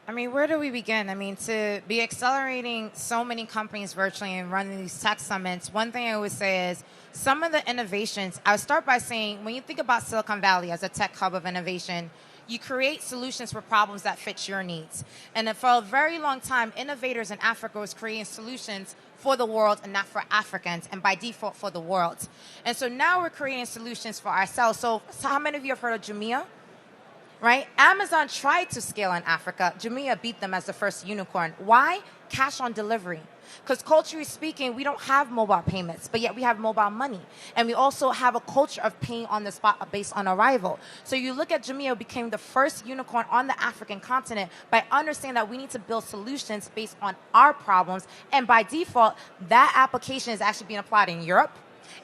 I mean, where do we begin? I mean, to be accelerating so many companies virtually and running these tech summits, one thing I always say is some of the innovations, I would start by saying, when you think about Silicon Valley as a tech hub of innovation, you create solutions for problems that fit your needs. And for a very long time, innovators in Africa was creating solutions for the world and not for Africans, and by default for the world. And so now we're creating solutions for ourselves. So how many of you have heard of Jumia? Right? Amazon tried to scale in Africa. Jumia beat them as the first unicorn. Why? Cash on delivery. Because culturally speaking, we don't have mobile payments, but yet we have mobile money. And we also have a culture of paying on the spot based on arrival. So you look at Jumia became the first unicorn on the African continent by understanding that we need to build solutions based on our problems. And by default, that application is actually being applied in Europe,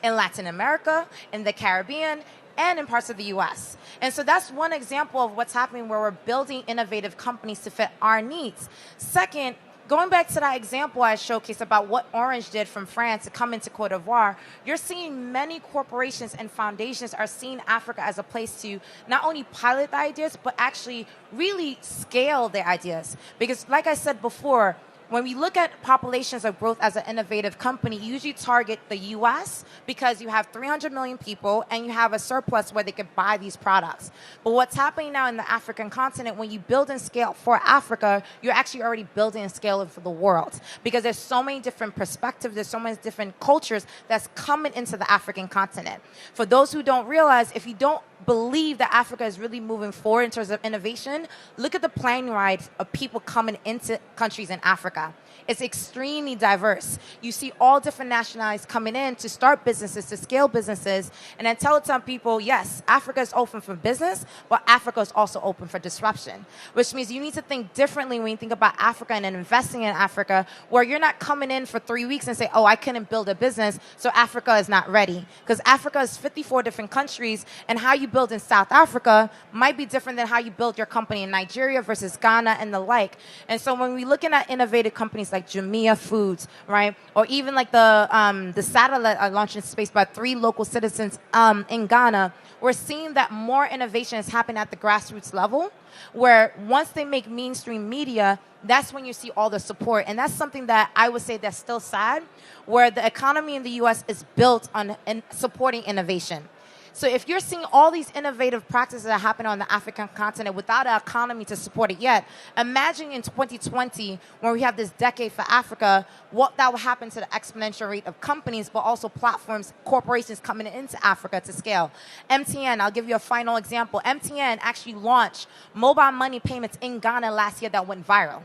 in Latin America, in the Caribbean, and in parts of the US. And so that's one example of what's happening where we're building innovative companies to fit our needs. Second, going back to that example I showcased about what Orange did from France to come into Cote d'Ivoire, you're seeing many corporations and foundations are seeing Africa as a place to not only pilot the ideas, but actually really scale their ideas. Because like I said before, when we look at populations of growth as an innovative company, you usually target the US because you have 300 million people and you have a surplus where they could buy these products. But what's happening now in the African continent, when you build and scale for Africa, you're actually already building and scaling for the world. Because there's so many different perspectives, there's so many different cultures that's coming into the African continent. For those who don't realize, if you don't believe that Africa is really moving forward in terms of innovation, look at the plane ride of people coming into countries in Africa. It's extremely diverse. You see all different nationalities coming in to start businesses, to scale businesses, and then tell some people, yes, Africa is open for business, but Africa is also open for disruption, which means you need to think differently when you think about Africa and investing in Africa, where you're not coming in for 3 weeks and say, oh, I couldn't build a business, so Africa is not ready. Because Africa is 54 different countries, and how you build in South Africa might be different than how you build your company in Nigeria versus Ghana and the like. And so when we're looking at innovative companies like Jumia Foods, right, or even like the satellite launched in space by 3 local citizens in Ghana, we're seeing that more innovation is happening at the grassroots level, where once they make mainstream media, that's when you see all the support. And that's something that I would say that's still sad, where the economy in the US is built on supporting innovation. So if you're seeing all these innovative practices that happen on the African continent without an economy to support it yet, imagine in 2020, when we have this decade for Africa, what that will happen to the exponential rate of companies, but also platforms, corporations coming into Africa to scale. MTN, I'll give you a final example. MTN actually launched mobile money payments in Ghana last year that went viral.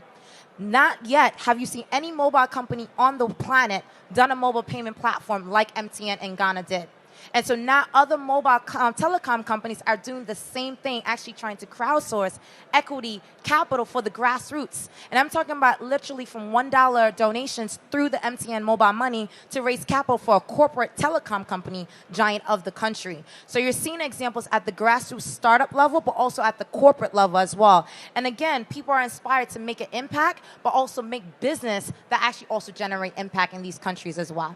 Not yet have you seen any mobile company on the planet done a mobile payment platform like MTN in Ghana did. And so now other mobile telecom companies are doing the same thing, actually trying to crowdsource equity capital for the grassroots. And I'm talking about literally from $1 donations through the MTN mobile money to raise capital for a corporate telecom company giant of the country. So you're seeing examples at the grassroots startup level, but also at the corporate level as well. And again, people are inspired to make an impact, but also make business that actually also generate impact in these countries as well.